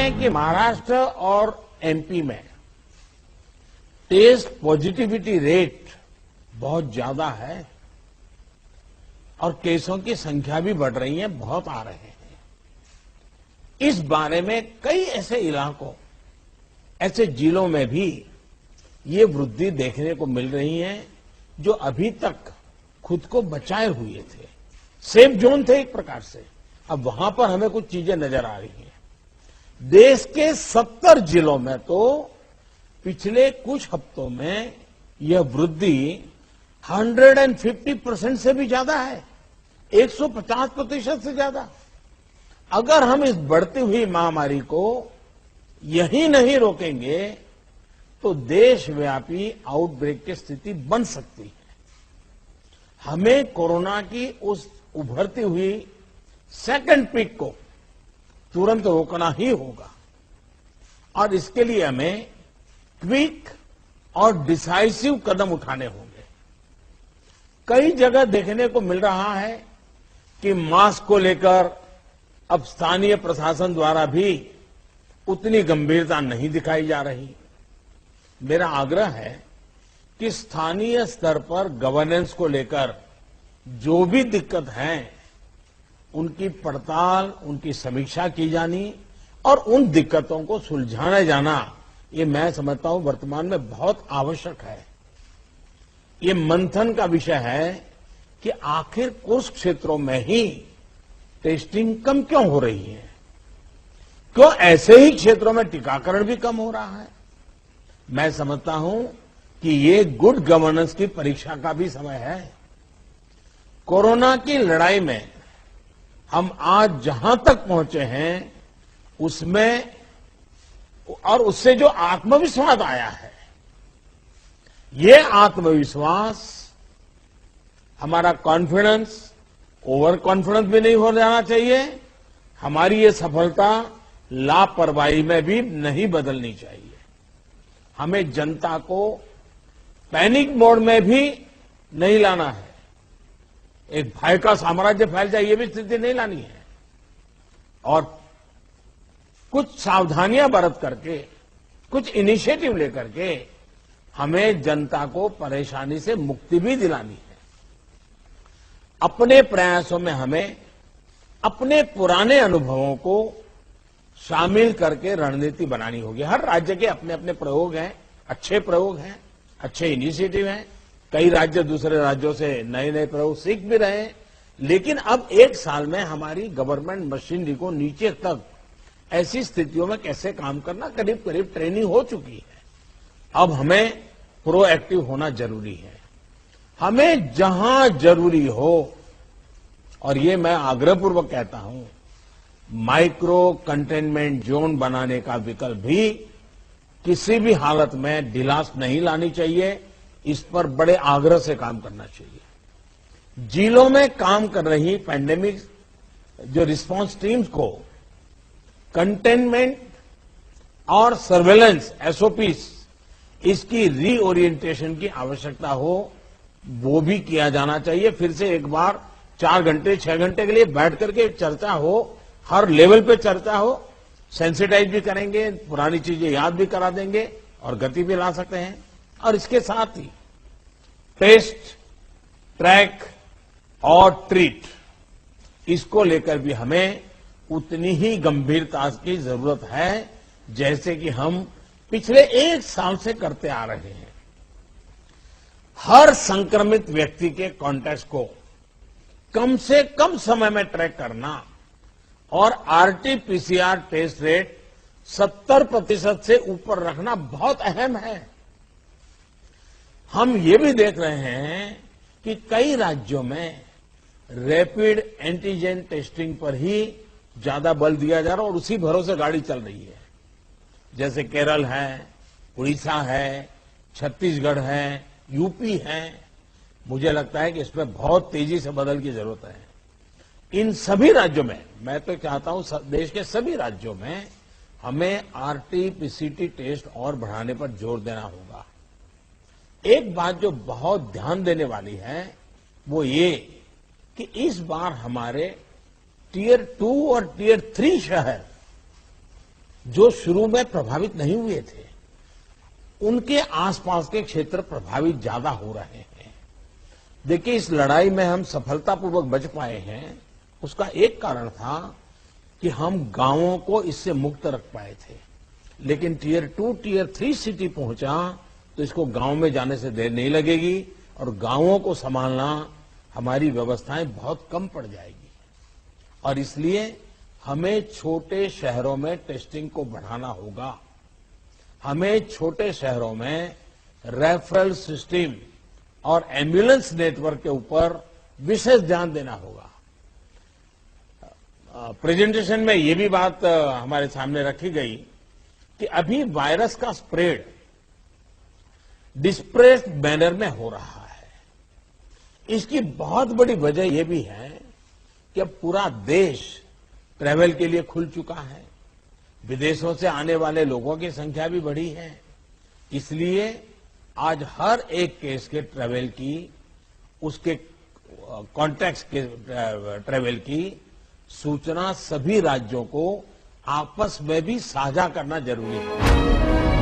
हैं कि महाराष्ट्र और एमपी में टेस्ट पॉजिटिविटी रेट बहुत ज्यादा है और केसों की संख्या भी बढ़ रही है, बहुत आ रहे हैं। इस बारे में कई ऐसे इलाकों, ऐसे जिलों में भी ये वृद्धि देखने को मिल रही है जो अभी तक खुद को बचाए हुए थे, सेफ जोन थे एक प्रकार से। अब वहां पर हमें कुछ चीजें नजर आ रही हैं। देश के 70 जिलों में तो पिछले कुछ हफ्तों में यह वृद्धि 150% से भी ज्यादा है, 150% से ज्यादा। अगर हम इस बढ़ती हुई महामारी को यही नहीं रोकेंगे तो देशव्यापी आउटब्रेक की स्थिति बन सकती है। हमें कोरोना की उस उभरती हुई सेकंड पीक को तुरंत रोकना ही होगा और इसके लिए हमें क्विक और डिसाइसिव कदम उठाने होंगे। कई जगह देखने को मिल रहा है कि मास्क को लेकर अब स्थानीय प्रशासन द्वारा भी उतनी गंभीरता नहीं दिखाई जा रही। मेरा आग्रह है कि स्थानीय स्तर पर गवर्नेंस को लेकर जो भी दिक्कत है उनकी पड़ताल, उनकी समीक्षा की जानी और उन दिक्कतों को सुलझाया जाना, ये मैं समझता हूं वर्तमान में बहुत आवश्यक है। ये मंथन का विषय है कि आखिर कुछ क्षेत्रों में ही टेस्टिंग कम क्यों हो रही है, क्यों ऐसे ही क्षेत्रों में टीकाकरण भी कम हो रहा है। मैं समझता हूं कि ये गुड गवर्नेंस की परीक्षा का भी समय है। कोरोना की लड़ाई में हम आज जहां तक पहुंचे हैं उसमें और उससे जो आत्मविश्वास आया है, ये आत्मविश्वास, हमारा कॉन्फिडेंस ओवर कॉन्फिडेंस भी नहीं हो जाना चाहिए। हमारी ये सफलता लापरवाही में भी नहीं बदलनी चाहिए। हमें जनता को पैनिक मोड में भी नहीं लाना है। एक भय का साम्राज्य फैल जाए, ये भी स्थिति नहीं लानी है। और कुछ सावधानियां बरत करके, कुछ इनिशिएटिव लेकर के हमें जनता को परेशानी से मुक्ति भी दिलानी है। अपने प्रयासों में हमें अपने पुराने अनुभवों को शामिल करके रणनीति बनानी होगी। हर राज्य के अपने अपने प्रयोग हैं, अच्छे प्रयोग हैं, अच्छे इनिशिएटिव हैं। कई राज्य दूसरे राज्यों से नए नए प्रयोग सीख भी रहे हैं। लेकिन अब एक साल में हमारी गवर्नमेंट मशीनरी को नीचे तक ऐसी स्थितियों में कैसे काम करना, करीब करीब ट्रेनिंग हो चुकी है। अब हमें प्रोएक्टिव होना जरूरी है। हमें जहां जरूरी हो, और ये मैं आग्रहपूर्वक कहता हूं, माइक्रो कंटेनमेंट जोन बनाने का विकल्प भी किसी भी हालत में ढिलास नहीं लानी चाहिए। इस पर बड़े आग्रह से काम करना चाहिए। जिलों में काम कर रही पैंडेमिक जो रिस्पांस टीम्स को कंटेनमेंट और सर्वेलेंस एसओपीस, इसकी रीओरिएंटेशन की आवश्यकता हो, वो भी किया जाना चाहिए। फिर से एक बार 4 घंटे 6 घंटे के लिए बैठ करके चर्चा हो, हर लेवल पे चर्चा हो, सेंसिटाइज भी करेंगे, पुरानी चीजें याद भी करा देंगे और गति भी ला सकते हैं। और इसके साथ ही टेस्ट, ट्रैक और ट्रीट, इसको लेकर भी हमें उतनी ही गंभीरता की जरूरत है जैसे कि हम पिछले 1 साल से करते आ रहे हैं। हर संक्रमित व्यक्ति के कॉन्टैक्ट को कम से कम समय में ट्रैक करना और आरटी-पीसीआर टेस्ट रेट 70% से ऊपर रखना बहुत अहम है। हम ये भी देख रहे हैं कि कई राज्यों में रैपिड एंटीजन टेस्टिंग पर ही ज्यादा बल दिया जा रहा है और उसी भरोसे गाड़ी चल रही है। जैसे केरल है, उड़ीसा है, छत्तीसगढ़ है, यूपी है। मुझे लगता है कि इसमें बहुत तेजी से बदल की जरूरत है। इन सभी राज्यों में, मैं तो चाहता हूं देश के सभी राज्यों में हमें आरटी-पीसीटी टेस्ट और बढ़ाने पर जोर देना होगा। एक बात जो बहुत ध्यान देने वाली है वो ये कि इस बार हमारे टियर 2 और टियर 3 शहर जो शुरू में प्रभावित नहीं हुए थे, उनके आसपास के क्षेत्र प्रभावित ज्यादा हो रहे हैं। देखिए, इस लड़ाई में हम सफलतापूर्वक बच पाए हैं, उसका एक कारण था कि हम गांवों को इससे मुक्त रख पाए थे। लेकिन टियर 2, टियर 3 सिटी पहुंचा तो इसको गांव में जाने से देर नहीं लगेगी और गांवों को संभालना हमारी व्यवस्थाएं बहुत कम पड़ जाएगी। और इसलिए हमें छोटे शहरों में टेस्टिंग को बढ़ाना होगा। हमें छोटे शहरों में रेफरल सिस्टम और एम्बुलेंस नेटवर्क के ऊपर विशेष ध्यान देना होगा। प्रेजेंटेशन में ये भी बात हमारे सामने रखी गई कि अभी वायरस का स्प्रेड डिस्प्रेस्ड मैनर में हो रहा है। इसकी बहुत बड़ी वजह यह भी है कि अब पूरा देश ट्रैवल के लिए खुल चुका है। विदेशों से आने वाले लोगों की संख्या भी बढ़ी है। इसलिए आज हर एक केस के ट्रैवल की, उसके कॉन्टैक्ट्स के ट्रैवल की सूचना सभी राज्यों को आपस में भी साझा करना जरूरी है।